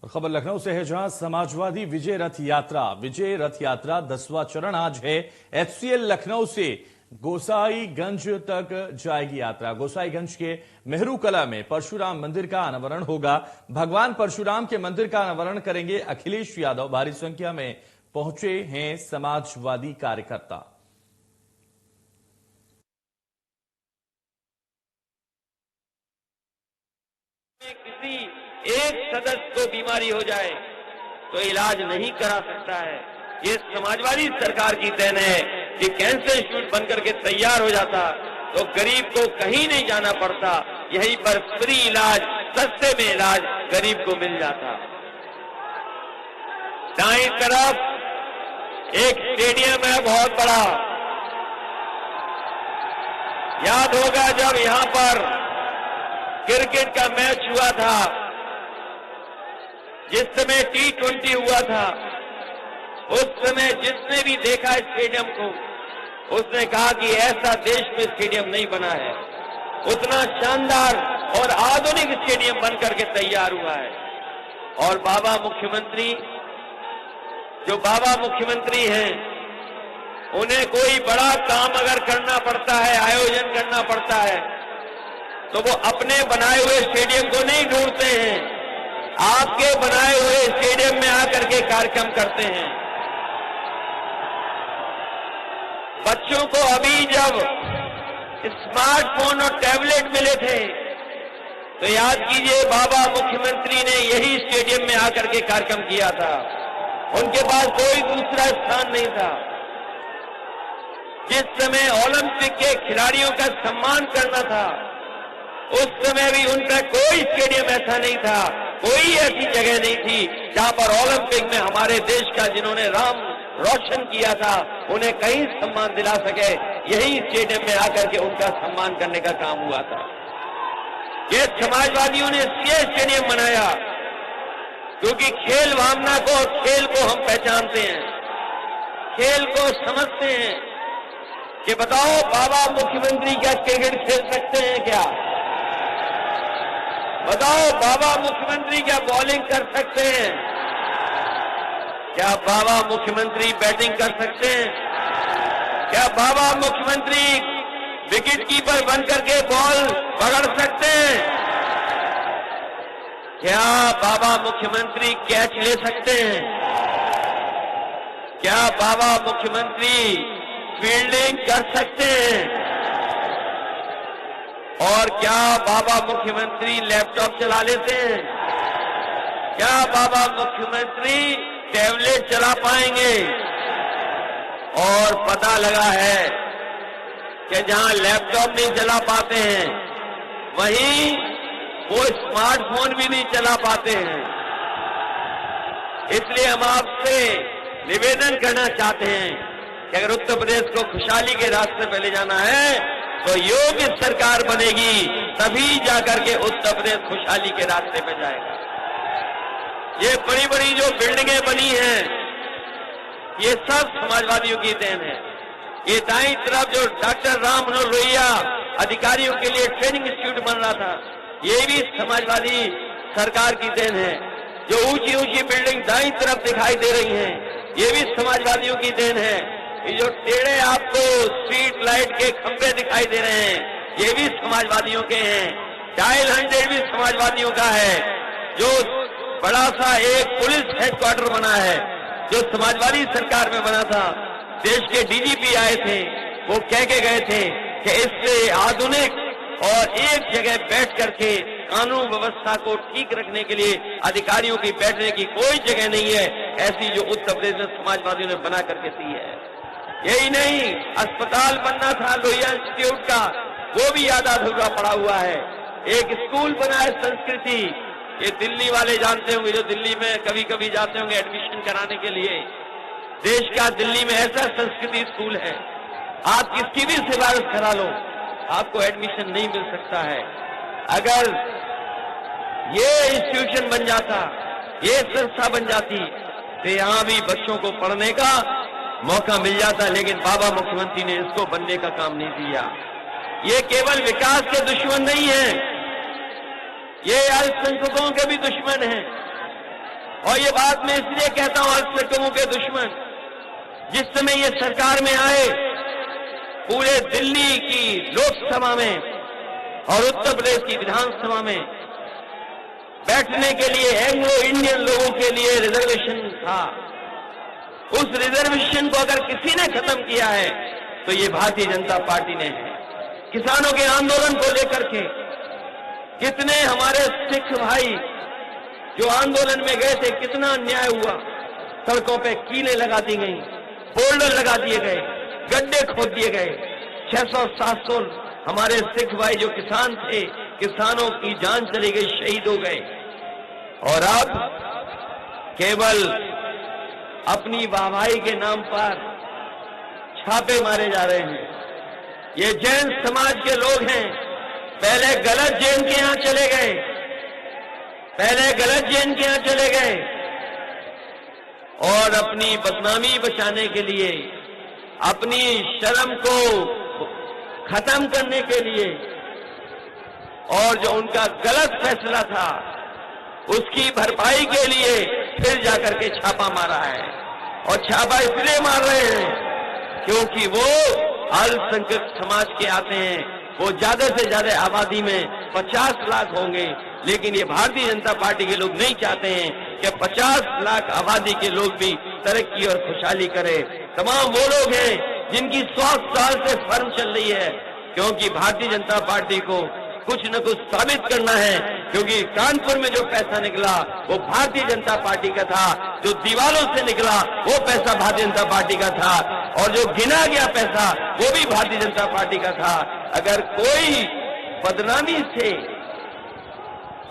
और खबर लखनऊ से है, जहां समाजवादी विजय रथ यात्रा 10वां चरण आज है। HCL लखनऊ से गोसाईगंज तक जाएगी यात्रा। गोसाईगंज के मेहरू कला में परशुराम मंदिर का अनावरण होगा। भगवान परशुराम के मंदिर का अनावरण करेंगे अखिलेश यादव। भारी संख्या में पहुंचे हैं समाजवादी कार्यकर्ता। किसी एक सदस्य को बीमारी हो जाए तो इलाज नहीं करा सकता है। ये समाजवादी सरकार की देन है कि कैंसर इंस्टीट्यूट बनकर के तैयार हो जाता तो गरीब को कहीं नहीं जाना पड़ता, यहीं पर फ्री इलाज, सस्ते में इलाज गरीब को मिल जाता। दाईं तरफ एक स्टेडियम है बहुत बड़ा। याद होगा जब यहां पर क्रिकेट का मैच हुआ था, जिस समय T20 हुआ था, उस समय जिसने भी देखा स्टेडियम को उसने कहा कि ऐसा देश में स्टेडियम नहीं बना है। उतना शानदार और आधुनिक स्टेडियम बनकर के तैयार हुआ है। और बाबा मुख्यमंत्री, जो बाबा मुख्यमंत्री हैं, उन्हें कोई बड़ा काम अगर करना पड़ता है, आयोजन करना पड़ता है, तो वो अपने बनाए हुए स्टेडियम को नहीं ढूंढते हैं, आपके बनाए हुए स्टेडियम में आकर के कार्यक्रम करते हैं। बच्चों को अभी जब स्मार्टफोन और टैबलेट मिले थे तो याद कीजिए बाबा मुख्यमंत्री ने यही स्टेडियम में आकर के कार्यक्रम किया था। उनके पास कोई दूसरा स्थान नहीं था। जिस समय ओलंपिक के खिलाड़ियों का सम्मान करना था, उस समय भी उनका कोई स्टेडियम ऐसा नहीं था, कोई ऐसी जगह नहीं थी जहां पर ओलंपिक में हमारे देश का जिन्होंने नाम रोशन किया था उन्हें कहीं सम्मान दिला सके। यही स्टेडियम में आकर के उनका सम्मान करने का काम हुआ था। ये समाजवादियों ने इसलिए स्टेडियम बनाया क्योंकि खेल भावना को और खेल को हम पहचानते हैं, खेल को समझते हैं। कि बताओ बाबा मुख्यमंत्री क्या क्रिकेट खेल सकते हैं क्या? बताओ बाबा मुख्यमंत्री क्या बॉलिंग कर सकते हैं? क्या बाबा मुख्यमंत्री बैटिंग कर सकते हैं? क्या बाबा मुख्यमंत्री विकेट कीपर बनकर के बॉल पकड़ सकते हैं? क्या बाबा मुख्यमंत्री कैच ले सकते हैं? क्या बाबा मुख्यमंत्री फील्डिंग कर सकते हैं? और क्या बाबा मुख्यमंत्री लैपटॉप चला लेते हैं? क्या बाबा मुख्यमंत्री टैबलेट चला पाएंगे? और पता लगा है कि जहां लैपटॉप नहीं चला पाते हैं वहीं वो स्मार्टफोन भी नहीं चला पाते हैं। इसलिए हम आपसे निवेदन करना चाहते हैं कि अगर उत्तर प्रदेश को खुशहाली के रास्ते पे ले जाना है तो योग्य सरकार बनेगी, तभी जाकर के उत्तर प्रदेश खुशहाली के रास्ते पे जाएगा। ये बड़ी बड़ी जो बिल्डिंगें बनी हैं, ये सब समाजवादियों की देन है। ये दाईं तरफ जो डॉक्टर राम मनोहर लोहिया अधिकारियों के लिए ट्रेनिंग इंस्टीट्यूट बन रहा था, ये भी समाजवादी सरकार की देन है। जो ऊंची ऊंची बिल्डिंग दाईं तरफ दिखाई दे रही हैं, ये भी समाजवादियों की देन है। ये जो टेढ़े आपको स्ट्रीट लाइट के खंभे दिखाई दे रहे हैं, ये भी समाजवादियों के हैं। डायल 100 भी समाजवादियों का है। जो बड़ा सा एक पुलिस हेडक्वार्टर बना है, जो समाजवादी सरकार में बना था, देश के DGP आए थे, वो कह के गए थे कि इससे आधुनिक और एक जगह बैठ करके कानून व्यवस्था को ठीक रखने के लिए अधिकारियों की बैठने की कोई जगह नहीं है, ऐसी जो उत्तर प्रदेश में समाजवादियों ने बना करके दी है। यही नहीं, अस्पताल बनना था लोहिया इंस्टीट्यूट का, वो भी आधा अधूरा पड़ा हुआ है। एक स्कूल बना है संस्कृति, ये दिल्ली वाले जानते होंगे, जो दिल्ली में कभी कभी जाते होंगे एडमिशन कराने के लिए। देश का दिल्ली में ऐसा संस्कृति स्कूल है, आप किसकी भी सिफारिश करा लो, आपको एडमिशन नहीं मिल सकता है। अगर ये इंस्टीट्यूशन बन जाता, ये संस्था बन जाती, तो यहां भी बच्चों को पढ़ने का मौका मिल जाता। लेकिन बाबा मुख्यमंत्री ने इसको बनने का काम नहीं किया। ये केवल विकास के दुश्मन नहीं है, ये अल्पसंख्यकों के भी दुश्मन हैं। और ये बात मैं इसलिए कहता हूं अल्पसंख्यकों के दुश्मन, जिस समय ये सरकार में आए, पूरे दिल्ली की लोकसभा में और उत्तर प्रदेश की विधानसभा में बैठने के लिए एंग्लो इंडियन लोगों के लिए रिजर्वेशन था। उस रिजर्वेशन को अगर किसी ने खत्म किया है तो ये भारतीय जनता पार्टी ने है। किसानों के आंदोलन को लेकर के कितने हमारे सिख भाई जो आंदोलन में गए थे, कितना अन्याय हुआ। सड़कों पे कीलें लगा दी गई, बोल्डर लगा दिए गए, गड्ढे खोद दिए गए। 600-700 हमारे सिख भाई जो किसान थे, किसानों की जान चली गई, शहीद हो गए। और अब केवल अपनी वाहवाही के नाम पर छापे मारे जा रहे हैं। ये जैन समाज के लोग हैं, पहले गलत जैन के यहां चले गए, और अपनी बदनामी बचाने के लिए, अपनी शर्म को खत्म करने के लिए, और जो उनका गलत फैसला था उसकी भरपाई के लिए फिर जाकर के छापा मारा है। और छापा इसलिए मार रहे हैं क्योंकि वो अल्पसंख्यक समाज के आते हैं। वो ज्यादा से ज्यादा आबादी में 50 लाख होंगे, लेकिन ये भारतीय जनता पार्टी के लोग नहीं चाहते हैं कि 50 लाख आबादी के लोग भी तरक्की और खुशहाली करें। तमाम वो लोग हैं जिनकी 100 साल से फर्म चल रही है, क्योंकि भारतीय जनता पार्टी को कुछ न कुछ साबित करना है। क्योंकि कानपुर में जो पैसा निकला वो भारतीय जनता पार्टी का था, जो दीवारों से निकला वो पैसा भारतीय जनता पार्टी का था, और जो गिना गया पैसा वो भी भारतीय जनता पार्टी का था। अगर कोई बदनामी से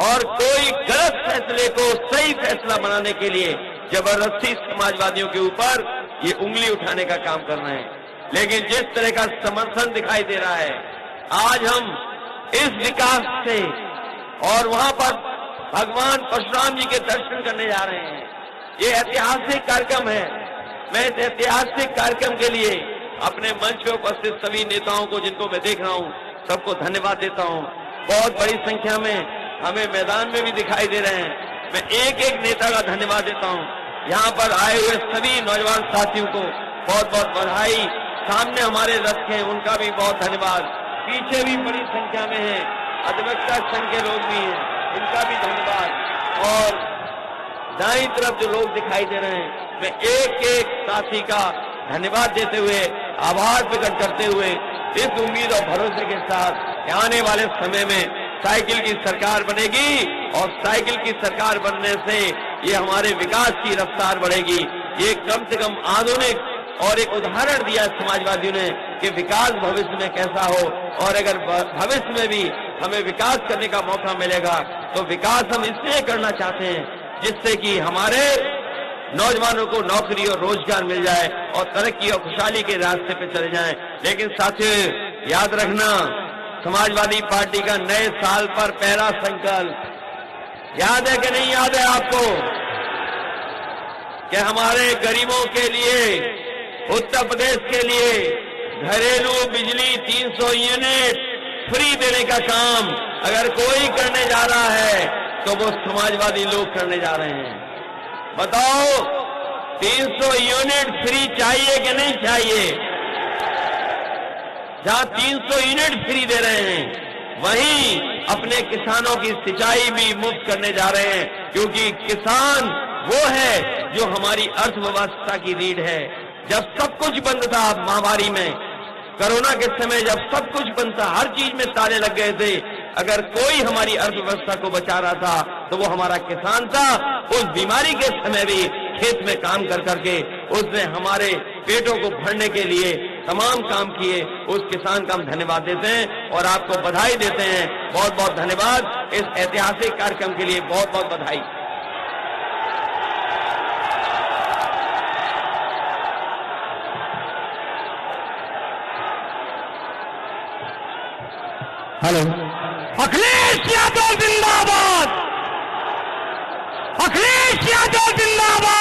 और कोई गलत फैसले को सही फैसला बनाने के लिए जबरदस्ती समाजवादियों के ऊपर ये उंगली उठाने का काम कर रहे हैं, लेकिन जिस तरह का समर्थन दिखाई दे रहा है, आज हम इस विकास से और वहां पर भगवान परशुराम जी के दर्शन करने जा रहे हैं। ये ऐतिहासिक कार्यक्रम है। मैं इस ऐतिहासिक कार्यक्रम के लिए अपने मंच पे उपस्थित सभी नेताओं को, जिनको मैं देख रहा हूं, सबको धन्यवाद देता हूं। बहुत बड़ी संख्या में हमें मैदान में भी दिखाई दे रहे हैं। मैं एक एक नेता का धन्यवाद देता हूं। यहाँ पर आए हुए सभी नौजवान साथियों को बहुत बहुत बधाई। सामने हमारे रथ हैं, उनका भी बहुत धन्यवाद। पीछे भी बड़ी संख्या में है, अधिवक्ता संघ के लोग भी हैं, इनका भी धन्यवाद। और दाईं तरफ जो लोग दिखाई दे रहे हैं, मैं एक एक साथी का धन्यवाद देते हुए, आभार प्रकट करते हुए, इस उम्मीद और भरोसे के साथ कि आने वाले समय में साइकिल की सरकार बनेगी, और साइकिल की सरकार बनने से ये हमारे विकास की रफ्तार बढ़ेगी। ये कम से कम आधुनिक और एक उदाहरण दिया समाजवादियों ने कि विकास भविष्य में कैसा हो, और अगर भविष्य में भी हमें विकास करने का मौका मिलेगा तो विकास हम इसलिए करना चाहते हैं जिससे कि हमारे नौजवानों को नौकरी और रोजगार मिल जाए और तरक्की और खुशहाली के रास्ते पे चले जाएं। लेकिन साथियों, याद रखना, समाजवादी पार्टी का नए साल पर पहला संकल्प याद है कि नहीं याद है आपको, कि हमारे गरीबों के लिए, उत्तर प्रदेश के लिए घरेलू बिजली 300 यूनिट फ्री देने का काम अगर कोई करने जा रहा है तो वो समाजवादी लोग करने जा रहे हैं। बताओ, 300 यूनिट फ्री चाहिए कि नहीं चाहिए? जहां 300 यूनिट फ्री दे रहे हैं, वहीं अपने किसानों की सिंचाई भी मुफ्त करने जा रहे हैं, क्योंकि किसान वो है जो हमारी अर्थव्यवस्था की रीढ़ है। जब सब कुछ बंद था महामारी में, कोरोना के समय जब सब कुछ बंद था, हर चीज में ताले लग गए थे, अगर कोई हमारी अर्थव्यवस्था को बचा रहा था तो वो हमारा किसान था। उस बीमारी के समय भी खेत में काम कर करके उसने हमारे पेटों को भरने के लिए तमाम काम किए। उस किसान का हम धन्यवाद देते हैं और आपको बधाई देते हैं। बहुत बहुत धन्यवाद। इस ऐतिहासिक कार्यक्रम के लिए बहुत बहुत बधाई। हेलो, अखिलेश यादव जिंदाबाद, अखिलेश यादव जिंदाबाद।